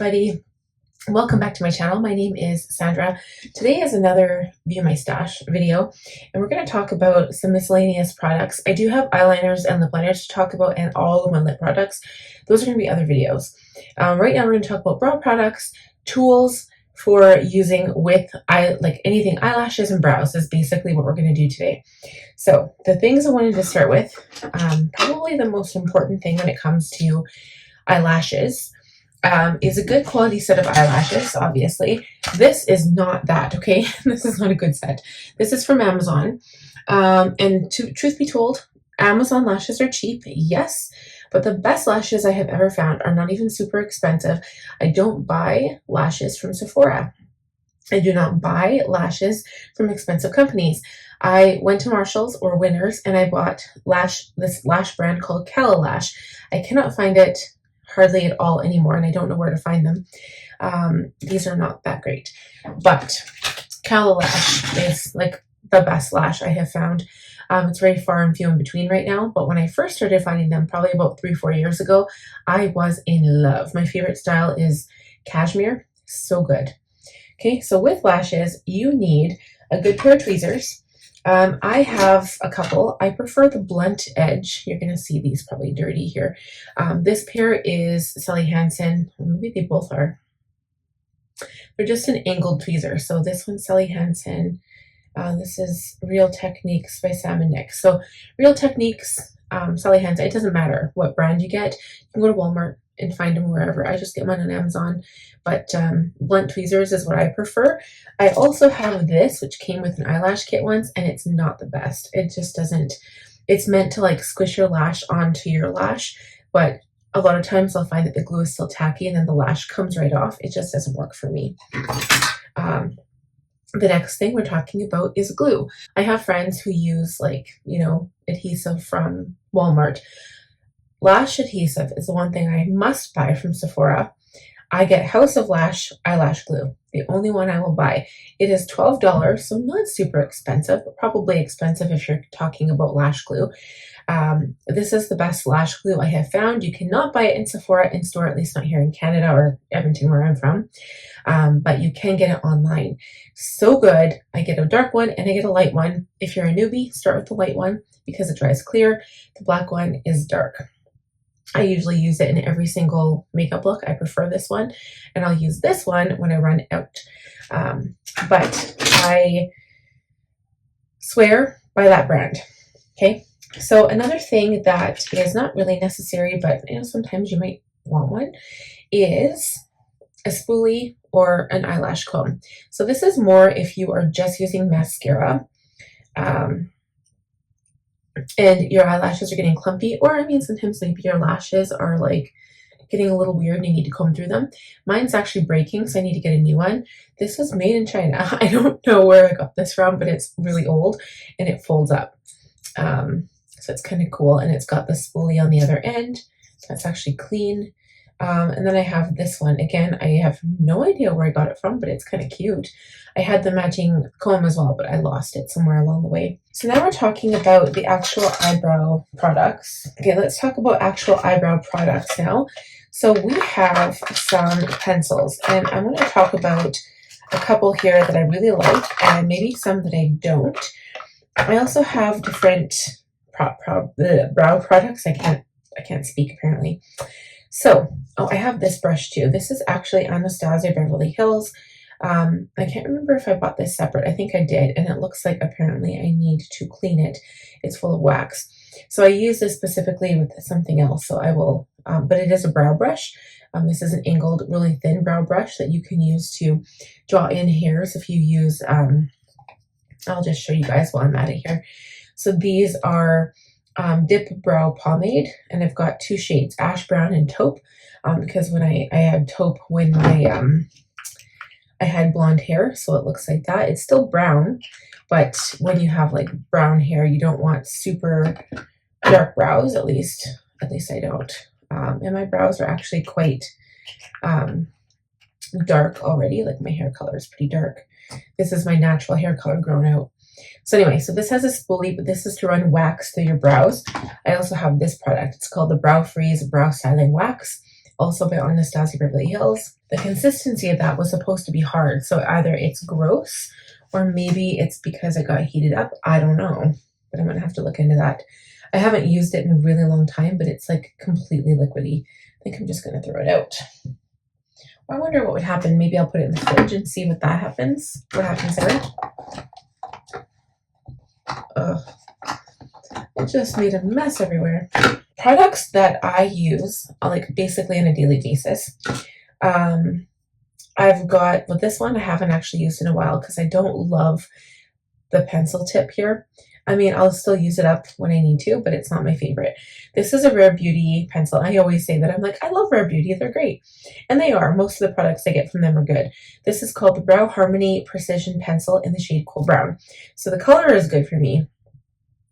everybody. Welcome back to my channel. My name is Sandra. Today is another View My Stash video, and we're going to talk about some miscellaneous products. I do have eyeliners and lip liners to talk about and all of my lip products. Those are going to be other videos. Right now we're going to talk about brow products, tools for using with anything eyelashes and brows is basically what we're going to do today. So the things I wanted to start with, probably the most important thing when it comes to eyelashes is a good quality set of eyelashes. Obviously this is not that, okay? This is not a good set. This is from Amazon, and truth be told, Amazon lashes are cheap, yes, but the best lashes I have ever found are not even super expensive. I don't buy lashes from Sephora. I do not buy lashes from expensive companies. I went to Marshall's or Winners and I bought this lash brand called Cala Lash. I cannot find it hardly at all anymore, and I don't know where to find them. These are not that great, but Cala Lash is like the best lash I have found. It's very far and few in between right now, but when I first started finding them, probably about 3-4 years ago, I was in love. My favorite style is cashmere. So good. Okay, so with lashes, you need a good pair of tweezers. I have a couple. I prefer the blunt edge. You're going to see these probably dirty here. This pair is Sally Hansen. Maybe they both are. They're just an angled tweezer. So this one's Sally Hansen. This is Real Techniques by Sam and Nick. So Real Techniques, Sally Hansen, it doesn't matter what brand you get. You can go to Walmart and find them wherever. I just get mine on Amazon, but blunt tweezers is what I prefer. I also have this, which came with an eyelash kit once, and it's not the best. It just doesn't, it's meant to like squish your lash onto your lash, but a lot of times I'll find that the glue is still tacky and then the lash comes right off. It just doesn't work for me. The next thing we're talking about is glue. I have friends who use adhesive from Walmart. Lash adhesive is the one thing I must buy from Sephora. I get House of Lash eyelash glue, the only one I will buy. It is $12, so not super expensive, but probably expensive if you're talking about lash glue. This is the best lash glue I have found. You cannot buy it in Sephora in store, at least not here in Canada or Edmonton where I'm from, but you can get it online. So good. I get a dark one and I get a light one. If you're a newbie, start with the light one because it dries clear. The black one is dark. I usually use it in every single makeup look. I prefer this one, and I'll use this one when I run out. But I swear by that brand. Okay. So another thing that is not really necessary, but sometimes you might want one, is a spoolie or an eyelash comb. So this is more if you are just using mascara, and your eyelashes are getting clumpy, or sometimes maybe your lashes are like getting a little weird and you need to comb through them. Mine's actually breaking, so I need to get a new one. This was made in China. I don't know where I got this from, but it's really old and it folds up. So it's kind of cool, and it's got the spoolie on the other end. That's actually clean. And then I have this one. Again, I have no idea where I got it from, but it's kind of cute. I had the matching comb as well, but I lost it somewhere along the way. So now we're talking about the actual eyebrow products. Okay, let's talk about actual eyebrow products now. So we have some pencils, and I'm going to talk about a couple here that I really like, and maybe some that I don't. I also have different brow products. I can't speak apparently. So, I have this brush too. This is actually Anastasia Beverly Hills. I can't remember if I bought this separate. I think I did, and it looks like apparently I need to clean it. It's full of wax. So I use this specifically with something else. So I will, but it is a brow brush. This is an angled, really thin brow brush that you can use to draw in hairs if you use, I'll just show you guys while I'm at it here. So these are Dip Brow Pomade, and I've got two shades, Ash Brown and Taupe, because when I had Taupe when I had blonde hair, so it looks like that. It's still brown, but when you have like brown hair, you don't want super dark brows, at least I don't. And my brows are actually quite dark already, like my hair color is pretty dark. This is my natural hair color grown out. So anyway, so this has a spoolie, but this is to run wax through your brows. I also have this product. It's called the Brow Freeze Brow Styling Wax. also by Anastasia Beverly Hills. The consistency of that was supposed to be hard, so either it's gross or maybe it's because it got heated up. I don't know, but I'm gonna have to look into that. I haven't used it in a really long time, but it's like completely liquidy. I think I'm just gonna throw it out. I wonder what would happen. Maybe I'll put it in the fridge and see what that happens. What happens there? Ugh. It just made a mess everywhere. Products that I use, like basically on a daily basis. I've got, well, this one I haven't actually used in a while because I don't love the pencil tip here. I mean, I'll still use it up when I need to, but it's not my favorite. This is a Rare Beauty pencil. I always say that. I'm like, I love Rare Beauty. They're great. And they are. Most of the products I get from them are good. This is called the Brow Harmony Precision Pencil in the shade Cool Brown. So the color is good for me.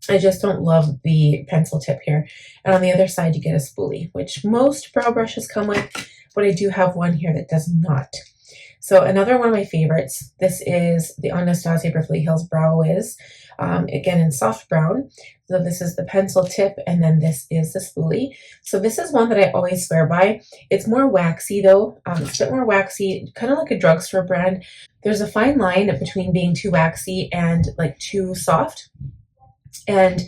I just don't love the pencil tip here. And on the other side, you get a spoolie, which most brow brushes come with, but I do have one here that does not. So another one of my favorites, this is the Anastasia Beverly Hills Brow Whiz, again in soft brown. So this is the pencil tip, and then this is the spoolie. So this is one that I always swear by. It's more waxy though. It's a bit more waxy, kind of like a drugstore brand. There's a fine line between being too waxy and like too soft. And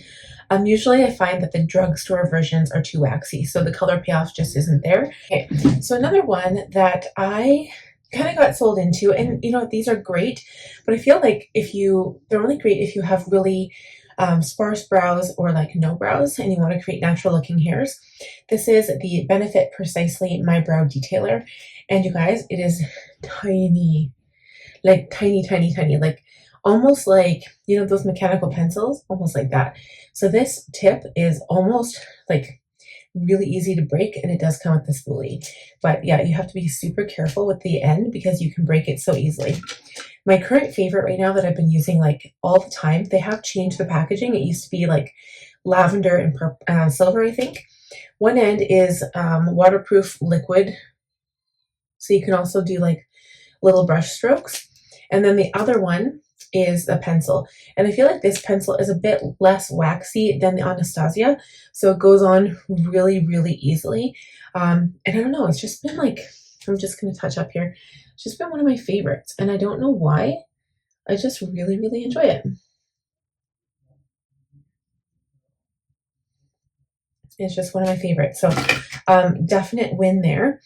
usually I find that the drugstore versions are too waxy, so the color payoff just isn't there. Okay, so another one that I kind of got sold into, and you know, these are great, but I feel like they're only great if you have really sparse brows or like no brows and you want to create natural looking hairs. This is the Benefit Precisely My Brow Detailer, and you guys, it is tiny, like tiny, like almost like, you know, those mechanical pencils, almost like that. So this tip is almost like really easy to break, and it does come with the spoolie. But yeah, you have to be super careful with the end because you can break it so easily. My current favorite right now that I've been using like all the time, they have changed the packaging. It used to be like lavender and silver, I think. One end is waterproof liquid, so you can also do like little brush strokes. And then the other one is a pencil, and I feel like this pencil is a bit less waxy than the Anastasia, so it goes on really easily. And I don't know, it's just been like, I'm just going to touch up here, it's just been one of my favorites, and I don't know why. I just really enjoy it. It's just one of my favorites, so definite win there.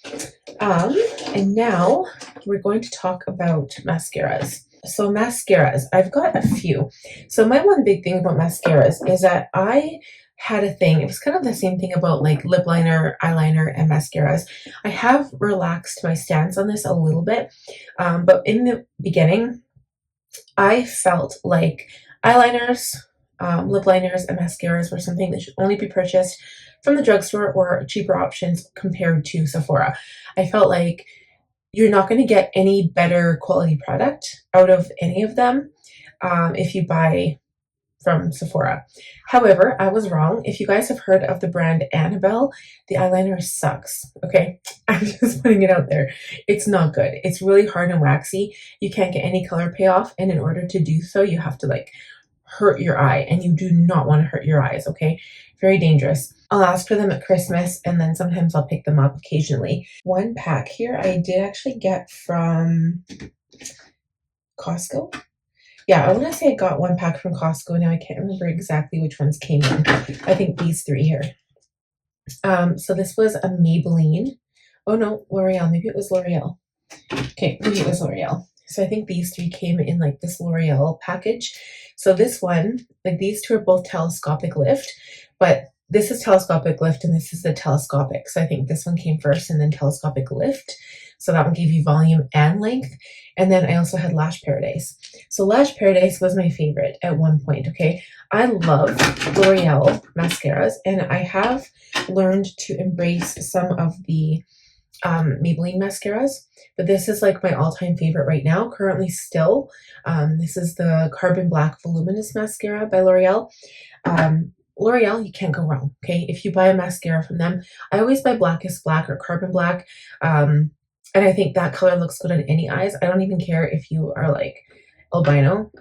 And now we're going to talk about mascaras. So mascaras, I've got a few. So my one big thing about mascaras is that I had a thing. It was kind of the same thing about like lip liner, eyeliner, and mascaras. I have relaxed my stance on this a little bit, but in the beginning, I felt like eyeliners, lip liners, and mascaras were something that should only be purchased from the drugstore or cheaper options compared to Sephora. I felt like you're not going to get any better quality product out of any of them if you buy from Sephora. However, I was wrong. If you guys have heard of the brand Annabelle, the eyeliner sucks. Okay, I'm just putting it out there. It's not good. It's really hard and waxy. You can't get any color payoff, and in order to do so, you have to like hurt your eye, and you do not want to hurt your eyes. Okay, very dangerous. I'll ask for them at Christmas, and then sometimes I'll pick them up occasionally. One pack here I did actually get from Costco. Yeah, I want to say I got one pack from Costco. Now I can't remember exactly which ones came in. I think these three here. So this was a Maybelline. Oh no, L'Oreal. Maybe it was L'Oreal. Okay, maybe it was L'Oreal. So I think these three came in like this L'Oreal package. So this one, like these two are both telescopic lift, but this is telescopic lift and this is the telescopic. So I think this one came first and then telescopic lift. So that one gave you volume and length. And then I also had Lash Paradise. So Lash Paradise was my favorite at one point, okay? I love L'Oreal mascaras, and I have learned to embrace some of the Maybelline mascaras, but this is like my all-time favorite right now, currently still. This is the Carbon Black Voluminous Mascara by L'Oreal. L'Oreal, you can't go wrong, okay? If you buy a mascara from them, I always buy Blackest Black or Carbon Black, and I think that color looks good on any eyes. I don't even care if you are like albino.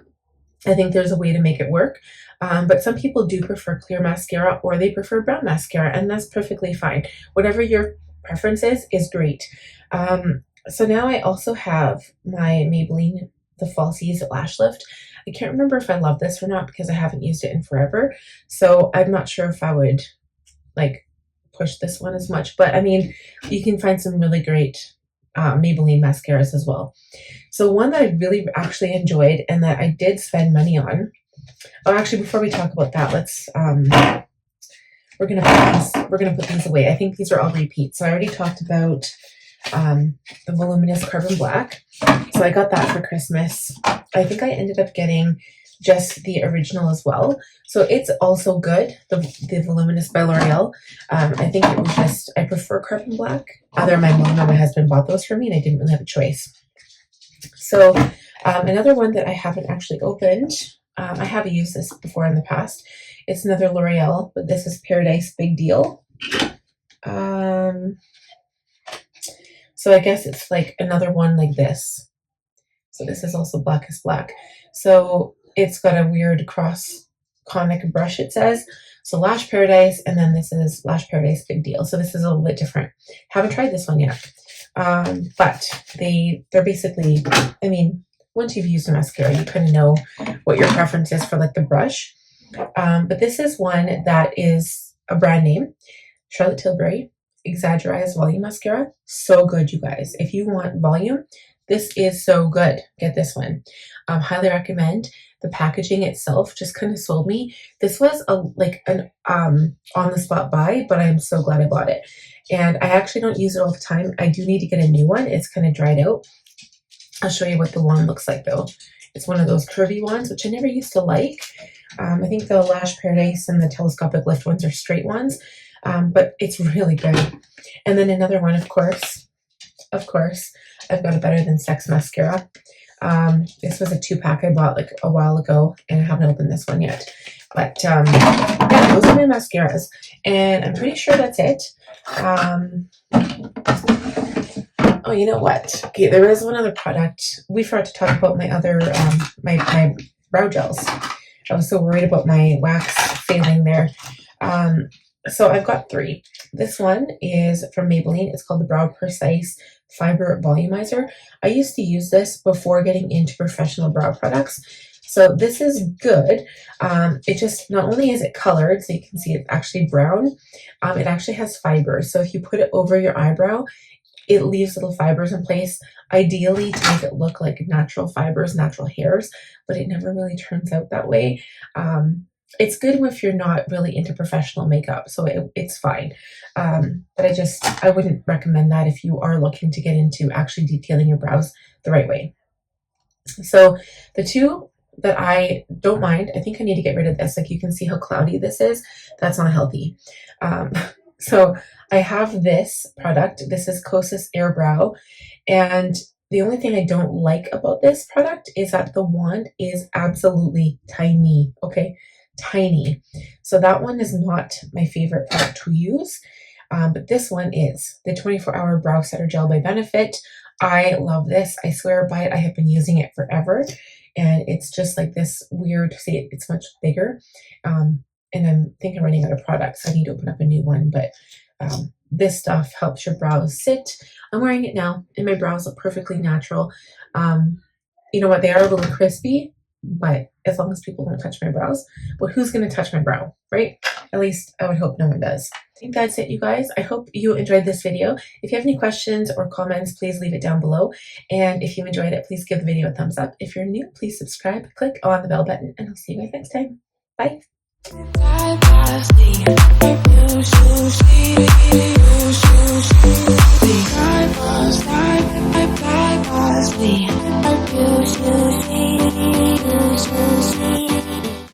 I think there's a way to make it work. But some people do prefer clear mascara, or they prefer brown mascara, and that's perfectly fine. Whatever your preferences is great. So now I also have my Maybelline, the Falsies Lash Lift. I can't remember if I love this or not because I haven't used it in forever. So I'm not sure if I would like push this one as much, but I mean, you can find some really great Maybelline mascaras as well. So one that I really actually enjoyed and that I did spend money on. Oh, actually, before we talk about that, let's we're gonna put these away. I think these are all repeats. So I already talked about the voluminous carbon black. So I got that for Christmas. I think I ended up getting just the original as well. So it's also good, the voluminous by L'Oreal. I think it was just, I prefer carbon black. Either my mom or my husband bought those for me and I didn't really have a choice. So another one that I haven't actually opened, I have used this before in the past. It's another L'Oreal, but this is Paradise Big Deal. So I guess it's like another one like this. So this is also Blackest Black. So it's got a weird cross conic brush, it says. So Lash Paradise, and then this is Lash Paradise Big Deal. So this is a little bit different. Haven't tried this one yet. But they're basically, I mean, once you've used a mascara, you kind of know what your preference is for like the brush. But this is one that is a brand name, Charlotte Tilbury Exaggerized Volume Mascara. So good, you guys. If you want volume, this is so good. Get this one. Highly recommend. The packaging itself just kind of sold me. This was an on the spot buy, but I'm so glad I bought it. And I actually don't use it all the time. I do need to get a new one. It's kind of dried out. I'll show you what the one looks like though. It's one of those curvy ones, which I never used to like. I think the Lash Paradise and the Telescopic Lift ones are straight ones, but it's really good. And then another one, of course, I've got a Better Than Sex mascara. This was a 2-pack I bought like a while ago, and I haven't opened this one yet. But yeah, those are my mascaras, and I'm pretty sure that's it. Oh, you know what? Okay, there is one other product. We forgot to talk about my other, my brow gels. I was so worried about my wax failing there. So I've got 3. This one is from Maybelline. It's called the Brow Precise Fibre Volumizer. I used to use this before getting into professional brow products. So this is good. It just, not only is it colored, so you can see it's actually brown, it actually has fibers. So if you put it over your eyebrow, it leaves little fibers in place, ideally to make it look like natural fibers, natural hairs, but it never really turns out that way. It's good if you're not really into professional makeup, so it's fine. But I wouldn't recommend that if you are looking to get into actually detailing your brows the right way. So the 2 that I don't mind, I think I need to get rid of this. Like you can see how cloudy this is. That's not healthy. So I have this product. This is Kosas Air Brow. And the only thing I don't like about this product is that the wand is absolutely tiny. Okay, tiny. So that one is not my favorite product to use. But this one is the 24-Hour Brow Setter Gel by Benefit. I love this. I swear by it. I have been using it forever. And it's just like this weird, see, it's much bigger. And I think I'm running out of products. I need to open up a new one, but this stuff helps your brows sit. I'm wearing it now, and my brows look perfectly natural. You know what? They are a little crispy, but as long as people don't touch my brows, well, who's going to touch my brow, right? At least I would hope no one does. I think that's it, you guys. I hope you enjoyed this video. If you have any questions or comments, please leave it down below. And if you enjoyed it, please give the video a thumbs up. If you're new, please subscribe, click on the bell button, and I'll see you guys next time. Bye.